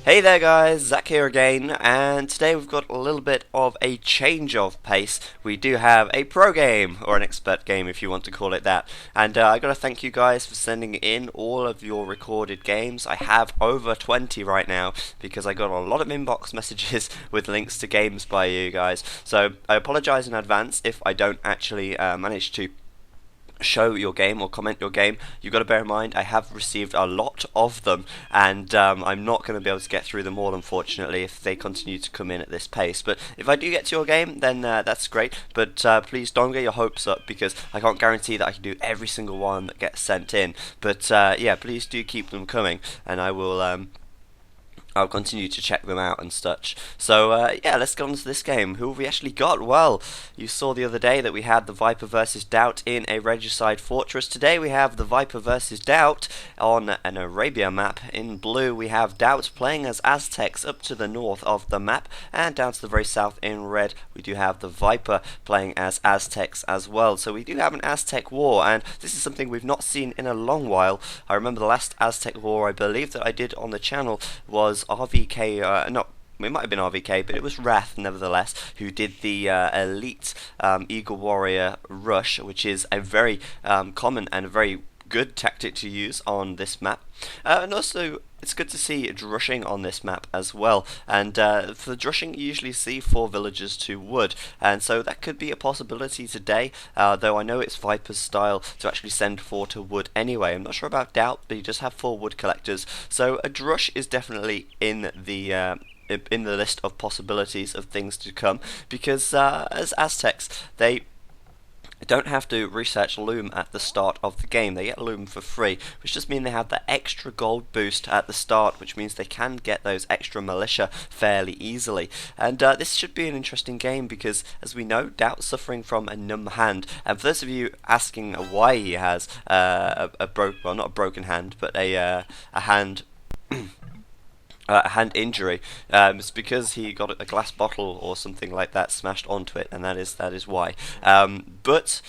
Hey there guys, Zach here again, and today we've got a little bit of a change of pace. We do have a pro game, or an expert game if you want to call it that, and I gotta thank you guys for sending in all of your recorded games. I have over 20 right now, because I got a lot of inbox messages with links to games by you guys, so I apologise in advance if I don't actually manage to show your game or comment your game. You've got to bear in mind I have received a lot of them, and I'm not going to be able to get through them all, unfortunately, if they continue to come in at this pace. But if I do get to your game, then that's great, but please don't get your hopes up, because I can't guarantee that I can do every single one that gets sent in. But yeah, please do keep them coming, and I'll continue to check them out and such. So yeah, let's get on to this game. Who have we actually got? Well, you saw the other day that we had the Viper versus Daut in a Regicide Fortress. Today we have the Viper versus Daut on an Arabia map. In blue we have Daut playing as Aztecs up to the north of the map, and down to the very south in red we do have the Viper playing as Aztecs as well. So we do have an Aztec war, and this is something we've not seen in a long while. I remember the last Aztec war I believe that I did on the channel was RVK, not it might have been RVK, but it was Wrath, nevertheless, who did the elite Eagle Warrior rush, which is a very common and a very good tactic to use on this map. And also, it's good to see drushing on this map as well. And for drushing, you usually see 4 villagers to wood, and so that could be a possibility today. Though I know it's Viper's style to actually send 4 to wood anyway. I'm not sure about Daut, but he does have 4 wood collectors, so a drush is definitely in the list of possibilities of things to come, because as Aztecs, they don't have to research loom at the start of the game. They get loom for free, which just means they have that extra gold boost at the start, which means they can get those extra militia fairly easily. And this should be an interesting game, because as we know, Daut's suffering from a numb hand, and for those of you asking why he has well, not a broken hand, but a hand a hand injury, it's because he got a glass bottle or something like that smashed onto it, and that is why. But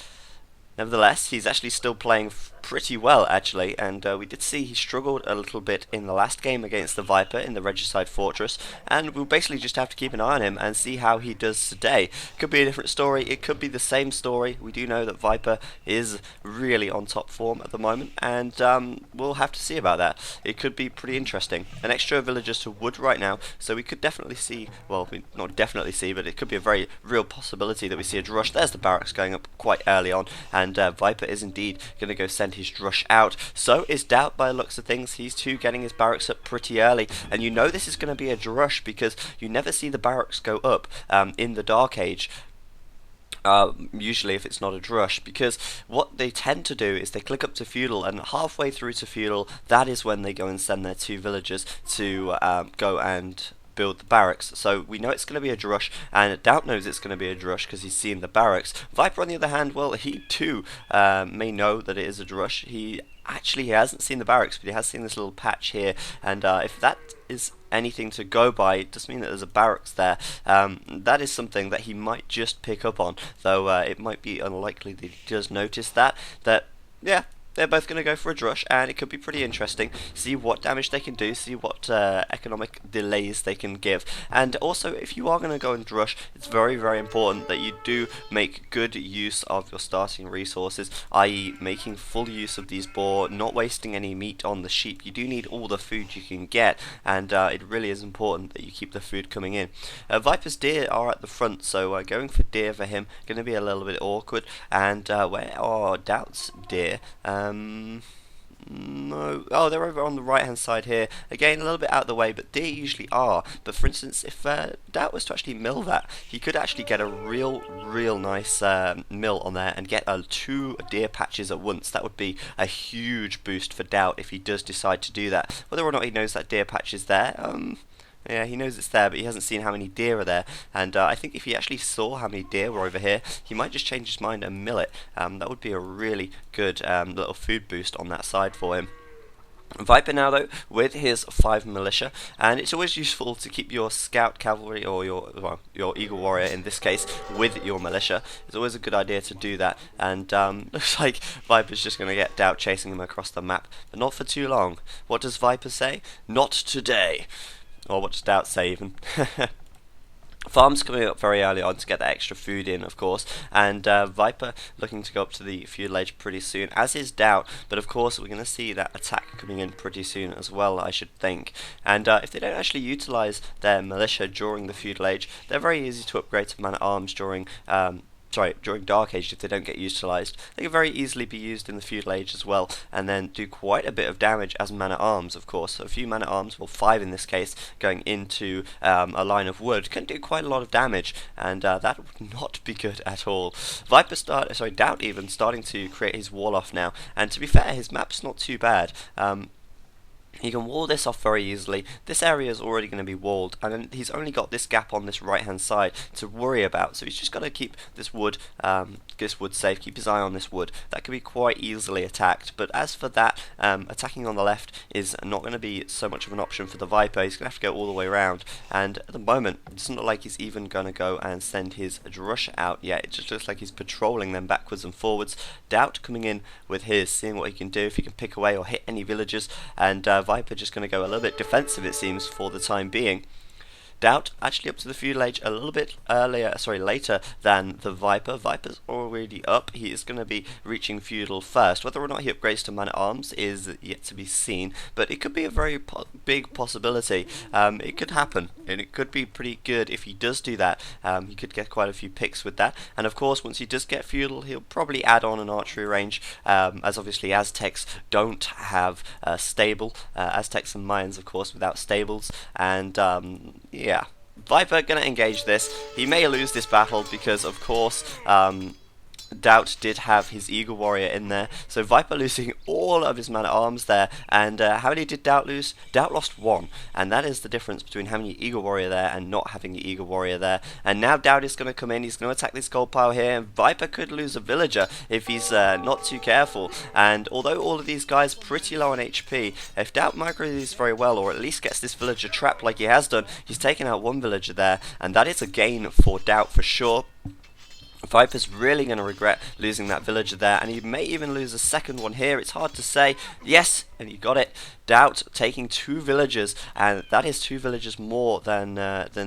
nevertheless, he's actually still playing pretty well, actually, and we did see he struggled a little bit in the last game against the Viper in the Regicide Fortress, and we'll basically just have to keep an eye on him and see how he does today. Could be a different story, it could be the same story. We do know that Viper is really on top form at the moment, and we'll have to see about that. It could be pretty interesting. An extra villagers to wood right now, so we could definitely see, well, not definitely see, but it could be a very real possibility that we see a drush. There's the barracks going up quite early on, and Viper is indeed going to go send his drush out. So is Daut, by the looks of things. He's too getting his barracks up pretty early, and you know this is going to be a drush, because you never see the barracks go up in the Dark Age. Usually if it's not a drush, because what they tend to do is they click up to feudal, and halfway through to feudal, that is when they go and send their 2 villagers to go and build the barracks. So we know it's going to be a drush, and Daut knows it's going to be a drush because he's seen the barracks. Viper, on the other hand, well, he too may know that it is a drush. He hasn't seen the barracks, but he has seen this little patch here, and if that is anything to go by, it does mean that there's a barracks there. That is something that he might just pick up on, though it might be unlikely that he does notice that. Yeah, they're both going to go for a drush, and it could be pretty interesting. See what damage they can do, see what economic delays they can give. And also, if you are going to go and drush, it's very, very important that you do make good use of your starting resources, i.e. making full use of these boar, not wasting any meat on the sheep. You do need all the food you can get, and it really is important that you keep the food coming in. Viper's deer are at the front, so going for deer for him going to be a little bit awkward. And where are Daut's deer? No. Oh, they're over on the right hand side here. Again, a little bit out of the way, but deer usually are. But for instance, if Daut was to actually mill that, he could actually get a real nice mill on there and get 2 deer patches at once. That would be a huge boost for Daut if he does decide to do that. Whether or not he knows that deer patch is there, yeah, he knows it's there, but he hasn't seen how many deer are there. And I think if he actually saw how many deer were over here, he might just change his mind and mill it. That would be a really good little food boost on that side for him. Viper now, though, with his 5 militia, and it's always useful to keep your scout cavalry, or your eagle warrior in this case, with your militia. It's always a good idea to do that, and looks like Viper's just going to get Daut chasing him across the map, but not for too long. What does Viper say? Not today. Or what does Daut say even? Farm's coming up very early on to get that extra food in, of course, and Viper looking to go up to the feudal age pretty soon, as is Daut, but of course we're going to see that attack coming in pretty soon as well, I should think. And if they don't actually utilise their militia during the feudal age, they're very easy to upgrade to man-at-arms during during Dark Age if they don't get utilised. They can very easily be used in the Feudal Age as well, and then do quite a bit of damage as man-at-arms, of course. So a few man-at-arms, well 5 in this case, going into a line of wood can do quite a lot of damage, and that would not be good at all. Daut even starting to create his wall off now, and to be fair, his map's not too bad. He can wall this off very easily. This area is already going to be walled, and he's only got this gap on this right hand side to worry about, so he's just got to keep this wood safe, keep his eye on this wood. That can be quite easily attacked, but as for that, attacking on the left is not going to be so much of an option for the Viper. He's going to have to go all the way around, and at the moment it doesn't look like he's even going to go and send his Drush out yet. It just looks like he's patrolling them backwards and forwards. Daut coming in with his, seeing what he can do, if he can pick away or hit any villagers, and Viper just going to go a little bit defensive, it seems, for the time being. Daut actually up to the feudal age a little bit later than the Viper. Viper's already up. He is going to be reaching feudal first. Whether or not he upgrades to man-at-arms is yet to be seen, but it could be a very big possibility. It could happen, and it could be pretty good if he does do that. He could get quite a few picks with that, and of course once he does get feudal, he'll probably add on an archery range, as obviously Aztecs don't have stable. Aztecs and Mayans, of course, without stables, and yeah, Viper gonna engage this. He may lose this battle because, of course, Daut did have his Eagle Warrior in there, so Viper losing all of his man-at-arms there, and how many did Daut lose? Daut lost 1, and that is the difference between having the Eagle Warrior there and not having the Eagle Warrior there. And now Daut is going to come in, he's going to attack this gold pile here, and Viper could lose a villager if he's not too careful, and although all of these guys are pretty low on HP, if Daut micros these very well, or at least gets this villager trapped like he has done, he's taken out 1 villager there, and that is a gain for Daut for sure. Viper's really going to regret losing that villager there, and he may even lose a second one here. It's hard to say. Yes, and he got it. Daut taking 2 villagers, and that is 2 villagers more than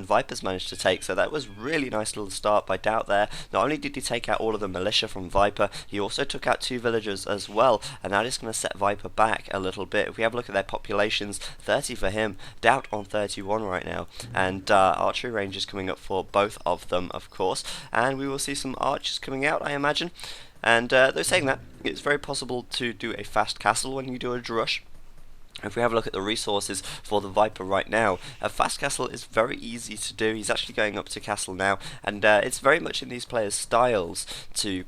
Viper's managed to take. So that was really nice little start by Daut there. Not only did he take out all of the militia from Viper, he also took out 2 villagers as well, and that is going to set Viper back a little bit. If we have a look at their populations, 30 for him, Daut on 31 right now, and archery range is coming up for both of them, of course, and we will see some archers coming out, I imagine. And though saying that, it's very possible to do a fast castle when you do a Drush. If we have a look at the resources for the Viper right now, a fast castle is very easy to do. He's actually going up to castle now, and it's very much in these players' styles to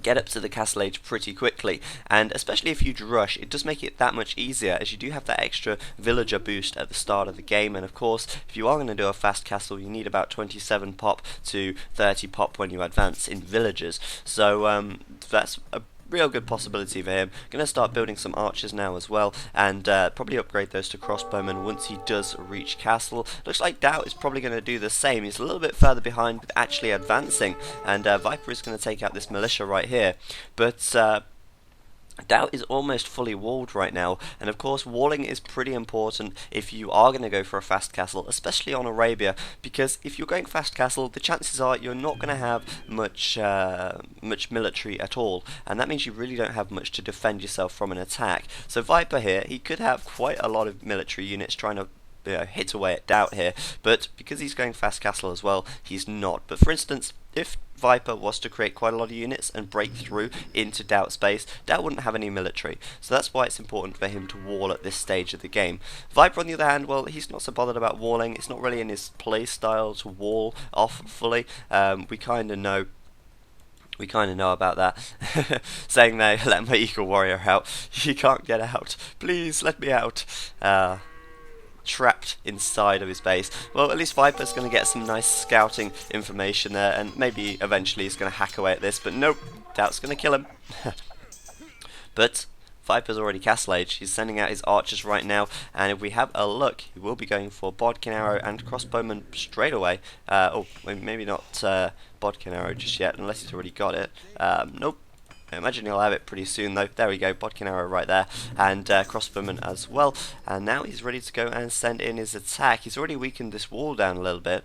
get up to the castle age pretty quickly, and especially if you Drush, it does make it that much easier, as you do have that extra villager boost at the start of the game. And of course, if you are going to do a fast castle, you need about 27 pop to 30 pop when you advance in villagers, so that's a real good possibility for him. Going to start building some archers now as well, and probably upgrade those to crossbowmen once he does reach castle. Looks like Daut is probably going to do the same. He's a little bit further behind with actually advancing, and Viper is going to take out this militia right here, but Daut is almost fully walled right now, and of course walling is pretty important if you are going to go for a fast castle, especially on Arabia, because if you're going fast castle, the chances are you're not going to have much military at all, and that means you really don't have much to defend yourself from an attack. So Viper here, he could have quite a lot of military units trying to hit away at Daut here, but because he's going fast castle as well, he's not. But for instance, if Viper was to create quite a lot of units and break through into Daut's base, Daut wouldn't have any military, so that's why it's important for him to wall at this stage of the game. Viper, on the other hand, well, he's not so bothered about walling. It's not really in his play style to wall off fully. We kind of know about that. Saying they let my Eagle Warrior out. He can't get out. Please let me out. Trapped inside of his base. Well, at least Viper's going to get some nice scouting information there, and maybe eventually he's going to hack away at this, but nope, Daut's going to kill him. But Viper's already castle age. He's sending out his archers right now, and if we have a look, he will be going for bodkin arrow and crossbowman straight away. Oh, maybe not bodkin arrow just yet, unless he's already got it. Nope. I imagine he'll have it pretty soon though. There we go, bodkin arrow right there, and crossbowman as well. And now he's ready to go and send in his attack. He's already weakened this wall down a little bit.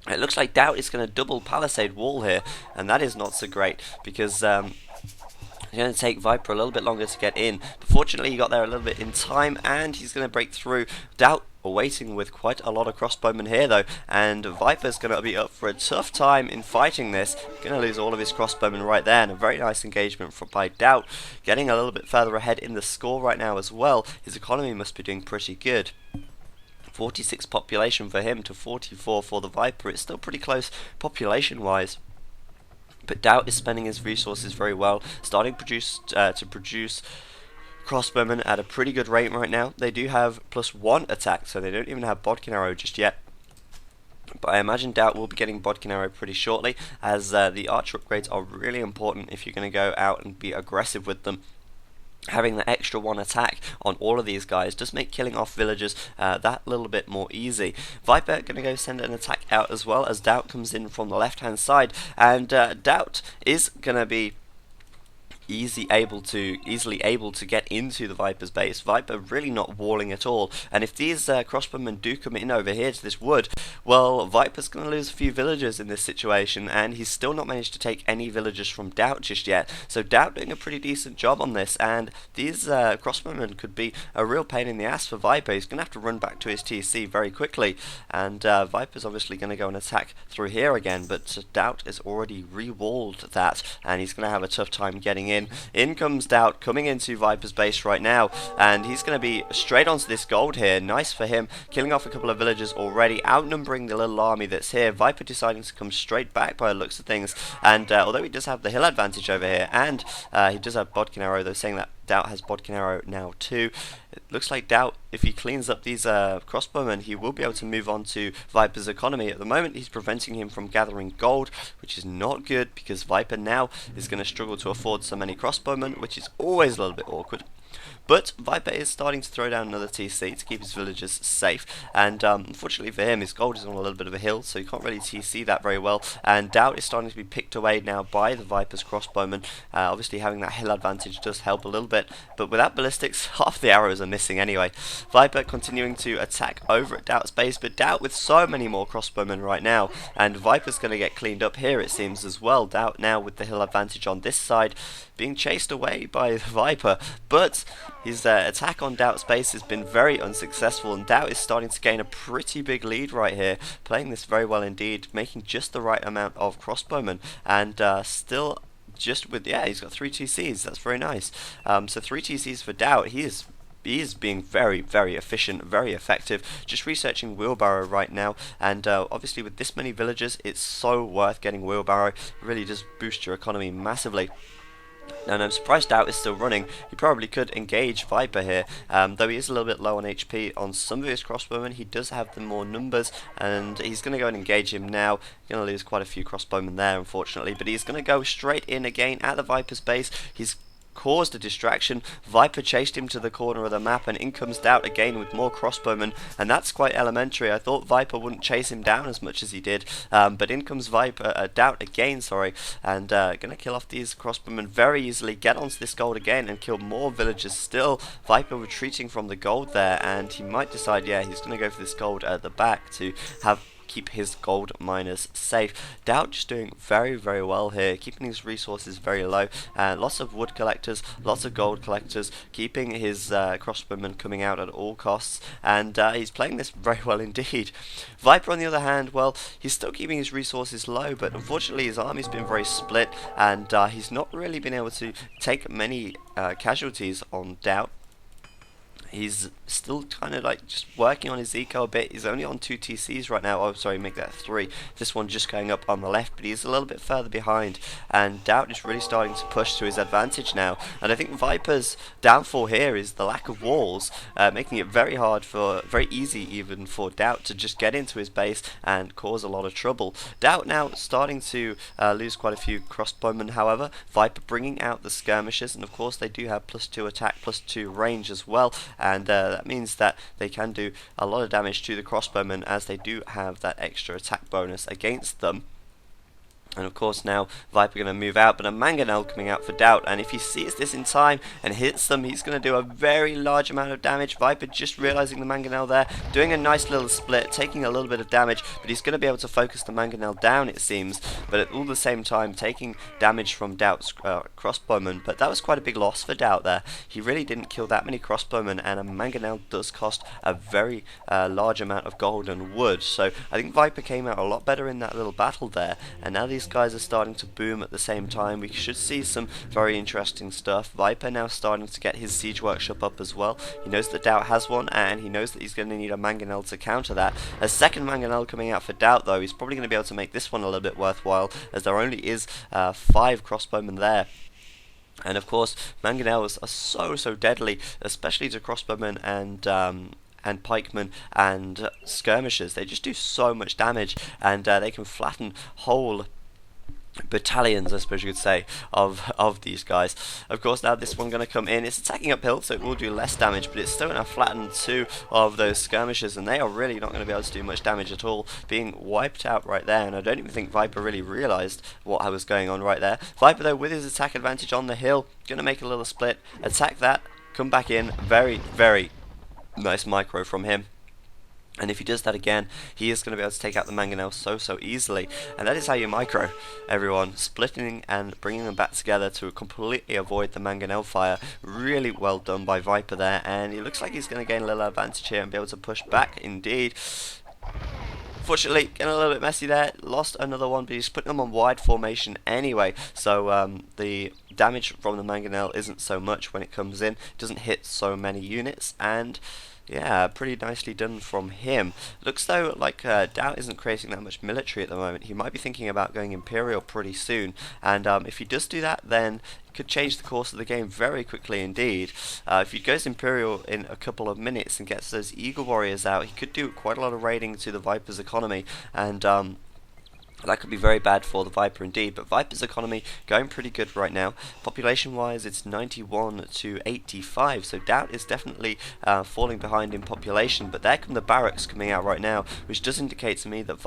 It looks like Daut is going to double palisade wall here, and that is not so great because it's going to take Viper a little bit longer to get in. But fortunately, he got there a little bit in time, and he's going to break through. Daut waiting with quite a lot of crossbowmen here though, and Viper's going to be up for a tough time in fighting this. Going to lose all of his crossbowmen right there, and a very nice engagement by Daut, getting a little bit further ahead in the score right now as well. His economy must be doing pretty good. 46 population for him to 44 for the Viper. It's still pretty close population wise. But Daut is spending his resources very well, starting to produce crossbowmen at a pretty good rate right now. They do have +1 attack, so they don't even have bodkin arrow just yet. But I imagine Daut will be getting bodkin arrow pretty shortly, as the archer upgrades are really important if you're going to go out and be aggressive with them. Having the extra 1 attack on all of these guys does make killing off villagers that little bit more easy. Viper going to go send an attack out as well, as Daut comes in from the left hand side, and Daut is going to be easily able to get into the Viper's base. Viper really not walling at all, and if these crossbowmen do come in over here to this wood, well, Viper's going to lose a few villagers in this situation, and he's still not managed to take any villagers from Daut just yet. So Daut doing a pretty decent job on this, and these crossbowmen could be a real pain in the ass for Viper. He's going to have to run back to his TC very quickly, and Viper's obviously going to go and attack through here again, but Daut has already re-walled that, and he's going to have a tough time getting in. In comes Daut coming into Viper's base right now, and he's going to be straight onto this gold here. Nice for him, killing off a couple of villagers already, outnumbering the little army that's here. Viper deciding to come straight back by the looks of things, and although he does have the hill advantage over here, and he does have bodkin arrow, though, saying that Daut has bodkin arrow now too. It looks like Daut, if he cleans up these crossbowmen, he will be able to move on to Viper's economy. At the moment, he's preventing him from gathering gold, which is not good, because Viper now is going to struggle to afford so many crossbowmen, which is always a little bit awkward. But Viper is starting to throw down another TC to keep his villagers safe, and unfortunately for him, his gold is on a little bit of a hill, so you can't really TC that very well, and Daut is starting to be picked away now by the Viper's crossbowmen. Obviously having that hill advantage does help a little bit, but without ballistics, half the arrows are missing anyway. Viper continuing to attack over at Daut's base, but Daut with so many more crossbowmen right now, and Viper's going to get cleaned up here it seems as well. Daut now with the hill advantage on this side, being chased away by the Viper, but his attack on Daut's base has been very unsuccessful, and Daut is starting to gain a pretty big lead right here, playing this very well indeed, making just the right amount of crossbowmen, and still just with, yeah, he's got 3 TCs, that's very nice. So 3 TCs for Daut. He is being very, very efficient, very effective. Just researching wheelbarrow right now, and obviously with this many villagers, it's so worth getting wheelbarrow. It really does boost your economy massively. And I'm surprised Daut is still running. He probably could engage Viper here, though he is a little bit low on HP on some of his crossbowmen. He does have the more numbers, and he's going to go and engage him now. Going to lose quite a few crossbowmen there, unfortunately, but he's going to go straight in again at the Viper's base. He's caused a distraction. Viper chased him to the corner of the map, and in comes Daut again with more crossbowmen, and that's quite elementary. I thought Viper wouldn't chase him down as much as he did, but in comes Daut again, and going to kill off these crossbowmen very easily, get onto this gold again, and kill more villagers still. Viper retreating from the gold there, and he might decide, yeah, he's going to go for this gold at the back to keep his gold miners safe. Daut just doing very, very well here, keeping his resources very low. Lots of wood collectors, lots of gold collectors, keeping his crossbowmen coming out at all costs, and he's playing this very well indeed. Viper, on the other hand, well, he's still keeping his resources low, but unfortunately his army's been very split, and he's not really been able to take many casualties on Daut. He's still kind of like just working on his eco a bit. He's only on 2 TCs right now. Oh, sorry, make that 3. This one just going up on the left, but he's a little bit further behind. And Daut is really starting to push to his advantage now. And I think Viper's downfall here is the lack of walls, making it very easy even for Daut to just get into his base and cause a lot of trouble. Daut now starting to lose quite a few crossbowmen, however. Viper bringing out the skirmishers, and of course they do have +2 attack, +2 range as well. And that means that they can do a lot of damage to the crossbowmen, as they do have that extra attack bonus against them. And of course now Viper going to move out, but a Mangonel coming out for Daut, and if he sees this in time and hits them, he's going to do a very large amount of damage. Viper just realizing the Mangonel there, doing a nice little split, taking a little bit of damage, but he's going to be able to focus the Mangonel down, it seems, but at all the same time taking damage from Daut's crossbowman. But that was quite a big loss for Daut there. He really didn't kill that many crossbowmen, and a Mangonel does cost a very large amount of gold and wood, so I think Viper came out a lot better in that little battle there, and now these guys are starting to boom at the same time. We should see some very interesting stuff. Viper now starting to get his siege workshop up as well. He knows that Daut has one, and he knows that he's going to need a Mangonel to counter that. A second Mangonel coming out for Daut though, he's probably going to be able to make this one a little bit worthwhile, as there only is 5 crossbowmen there. And of course, Mangonels are so deadly, especially to crossbowmen and pikemen and skirmishers. They just do so much damage, and they can flatten whole battalions, I suppose you could say, of these guys. Of course, now this one going to come in. It's attacking uphill, so it will do less damage, but it's still going to flatten 2 of those skirmishers, and they are really not going to be able to do much damage at all, being wiped out right there. And I don't even think Viper really realised what was going on right there. Viper, though, with his attack advantage on the hill, going to make a little split, attack that, come back in. Very nice micro from him. And if he does that again, he is going to be able to take out the Mangonel so easily. And that is how you micro, everyone. Splitting and bringing them back together to completely avoid the Mangonel fire. Really well done by Viper there. And it looks like he's going to gain a little advantage here and be able to push back indeed. Fortunately, getting a little bit messy there. Lost another one, but he's putting them on wide formation anyway. So the damage from the Mangonel isn't so much when it comes in. It doesn't hit so many units, and yeah, pretty nicely done from him. Looks though like Daut isn't creating that much military at the moment. He might be thinking about going Imperial pretty soon, and if he does do that, then it could change the course of the game very quickly indeed. If he goes Imperial in a couple of minutes and gets those Eagle Warriors out, he could do quite a lot of raiding to the Viper's economy, and that could be very bad for the Viper indeed. But Viper's economy going pretty good right now. Population wise, it's 91 to 85, so Daut is definitely falling behind in population. But there come the barracks coming out right now, which does indicate to me that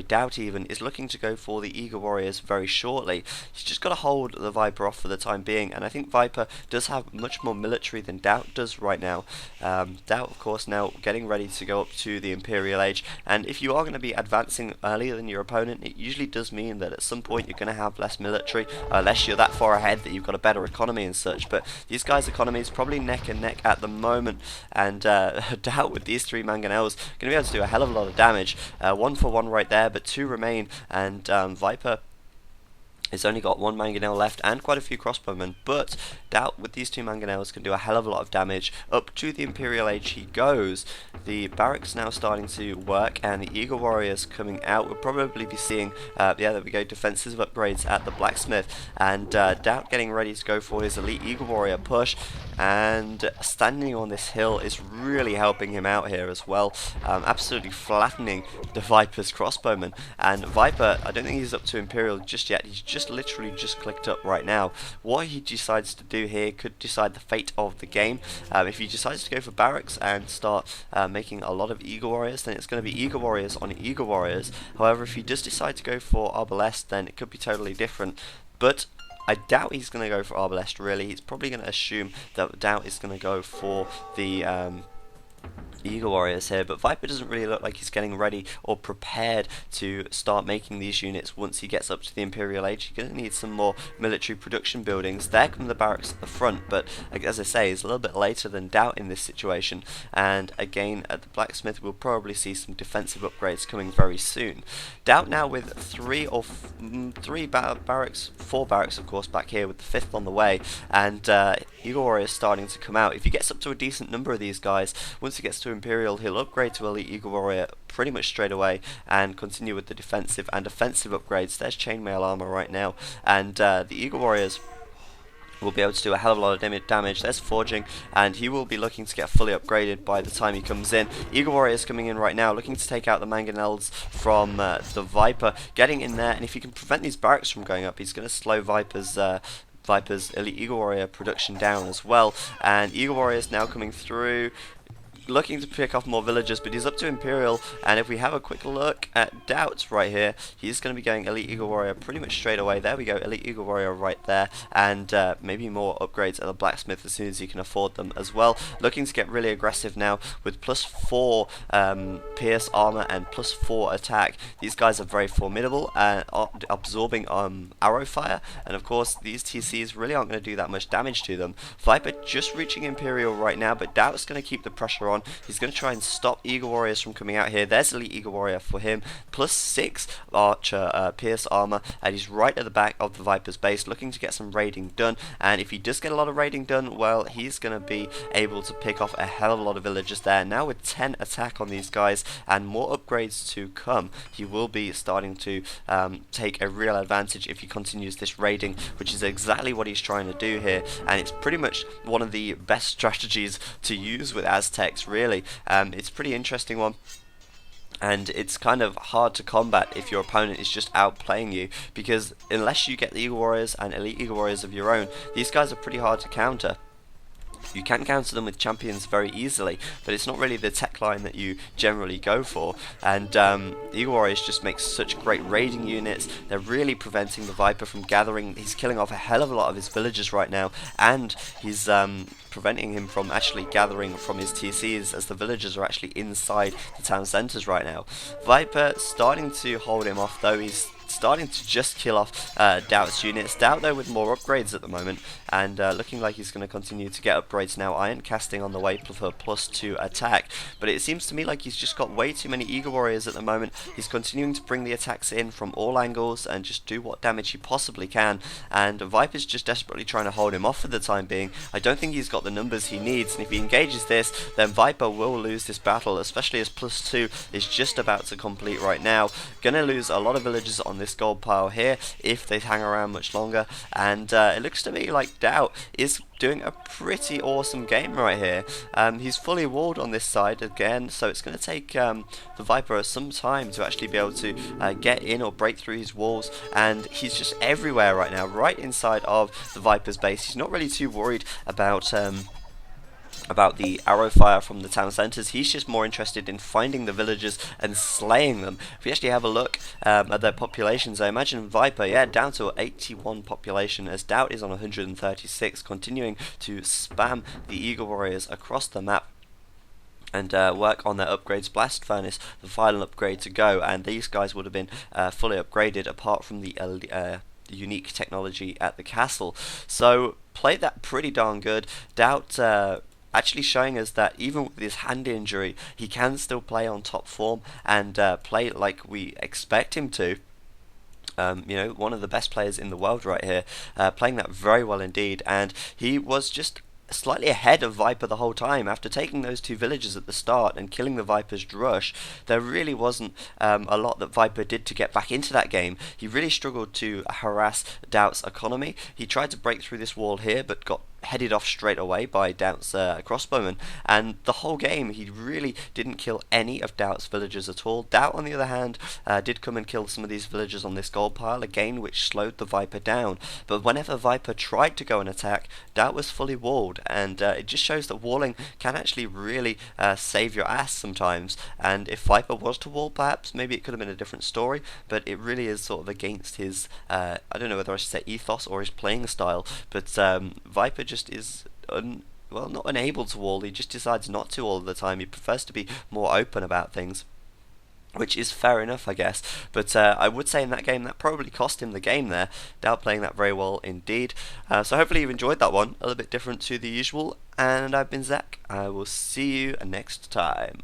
Daut even is looking to go for the Eagle Warriors very shortly. He's just got to hold the Viper off for the time being, and I think Viper does have much more military than Daut does right now. Daut, of course, now getting ready to go up to the Imperial Age, and if you are going to be advancing earlier than your opponent, it usually does mean that at some point you're going to have less military, unless you're that far ahead that you've got a better economy and such. But these guys' economy is probably neck and neck at the moment, and Daut with these 3 Mangonels going to be able to do a hell of a lot of damage. 1 for 1 right there, but 2 remain, and Viper has only got 1 Mangonel left and quite a few crossbowmen, but Daut with these 2 Mangonels can do a hell of a lot of damage. Up to the Imperial Age he goes. The barracks now starting to work, and the Eagle Warriors coming out. We'll probably be seeing, there we go, defensive upgrades at the blacksmith, and Daut getting ready to go for his elite Eagle Warrior push, and standing on this hill is really helping him out here as well, absolutely flattening the Viper's crossbowmen. And Viper, I don't think he's up to Imperial just yet. He's just literally just clicked up right now. What he decides to do here could decide the fate of the game. If he decides to go for barracks and start making a lot of Eagle Warriors, then it's going to be Eagle Warriors on Eagle Warriors. However, if he does decide to go for Arbalest, then it could be totally different. But I doubt he's going to go for Arbalest really. He's probably going to assume that Daut is going to go for the Eagle Warriors here, but Viper doesn't really look like he's getting ready or prepared to start making these units once he gets up to the Imperial Age. He's going to need some more military production buildings. There come the barracks at the front, but as I say, he's a little bit later than Daut in this situation, and again at the blacksmith we'll probably see some defensive upgrades coming very soon. Daut now with 4 barracks of course back here, with the 5th on the way, and Eagle Warriors starting to come out. If he gets up to a decent number of these guys, once he gets to Imperial, he'll upgrade to Elite Eagle Warrior pretty much straight away and continue with the defensive and offensive upgrades. There's chainmail armor right now, and the Eagle Warriors will be able to do a hell of a lot of damage. There's forging, and he will be looking to get fully upgraded by the time he comes in. Eagle Warriors coming in right now, looking to take out the Mangonels from the Viper, getting in there, and if he can prevent these barracks from going up, he's going to slow Viper's Elite Eagle Warrior production down as well. And Eagle Warriors now coming through. looking to pick off more villagers, but he's up to Imperial, and if we have a quick look at Daut right here, he's going to be going Elite Eagle Warrior pretty much straight away. There we go, Elite Eagle Warrior right there, and maybe more upgrades at the Blacksmith as soon as he can afford them as well. Looking to get really aggressive now with +4 Pierce Armor and +4 attack. These guys are very formidable, absorbing arrow fire, and of course these TCs really aren't going to do that much damage to them. Viper just reaching Imperial right now, but Daut's going to keep the pressure on. He's going to try and stop Eagle Warriors from coming out here. There's Elite Eagle Warrior for him. +6 Archer Pierce Armor, and he's right at the back of the Viper's base looking to get some raiding done. And if he does get a lot of raiding done, well, he's going to be able to pick off a hell of a lot of villagers there. Now with 10 attack on these guys and more upgrades to come, he will be starting to take a real advantage if he continues this raiding, which is exactly what he's trying to do here. And it's pretty much one of the best strategies to use with Aztecs, really. It's a pretty interesting one, and it's kind of hard to combat if your opponent is just outplaying you, because unless you get the Eagle Warriors and Elite Eagle Warriors of your own, these guys are pretty hard to counter. You can counter them with champions very easily, but it's not really the tech line that you generally go for. And Eagle Warriors just make such great raiding units. They're really preventing the Viper from gathering. He's killing off a hell of a lot of his villagers right now, and he's preventing him from actually gathering from his TCs, as the villagers are actually inside the town centres right now. Viper starting to hold him off though. He's starting to just kill off Daut's units. Daut though with more upgrades at the moment, and looking like he's going to continue to get upgrades now. Iron casting on the way for +2 attack, but it seems to me like he's just got way too many Eagle Warriors at the moment. He's continuing to bring the attacks in from all angles and just do what damage he possibly can, and Viper's just desperately trying to hold him off for the time being. I don't think he's got the numbers he needs, and if he engages this, then Viper will lose this battle, especially as +2 is just about to complete right now. Gonna lose a lot of villagers on this gold pile here if they hang around much longer, and it looks to me like Daut is doing a pretty awesome game right here. He's fully walled on this side again, so it's going to take the Viper some time to actually be able to get in or break through his walls, and he's just everywhere right now, right inside of the Viper's base. He's not really too worried about the arrow fire from the town centres. He's just more interested in finding the villagers and slaying them. If we actually have a look at their populations, I imagine Viper, yeah, down to 81 population, as Daut is on 136, continuing to spam the Eagle Warriors across the map and work on their upgrades. Blast Furnace, the final upgrade to go, and these guys would have been fully upgraded apart from the unique technology at the castle. So played that pretty darn good. Daut actually showing us that even with his hand injury, he can still play on top form and play like we expect him to. You know, one of the best players in the world right here, playing that very well indeed, and he was just slightly ahead of Viper the whole time. After taking those two villages at the start and killing the Viper's Drush, there really wasn't a lot that Viper did to get back into that game. He really struggled to harass Daut's economy. He tried to break through this wall here, but got headed off straight away by Daut's crossbowman, and the whole game he really didn't kill any of Daut's villagers at all. Daut, on the other hand, did come and kill some of these villagers on this gold pile again, which slowed the Viper down. But whenever Viper tried to go and attack, Daut was fully walled, and it just shows that walling can actually really save your ass sometimes. And if Viper was to wall, perhaps maybe it could have been a different story, but it really is sort of against his I don't know whether I should say ethos or his playing style, but Viper just is well, not unable to wall. He just decides not to all the time. He prefers to be more open about things, which is fair enough, I guess. But I would say in that game that probably cost him the game there. Daut playing that very well indeed. So hopefully you've enjoyed that one, a little bit different to the usual. And I've been Zach. I will see you next time.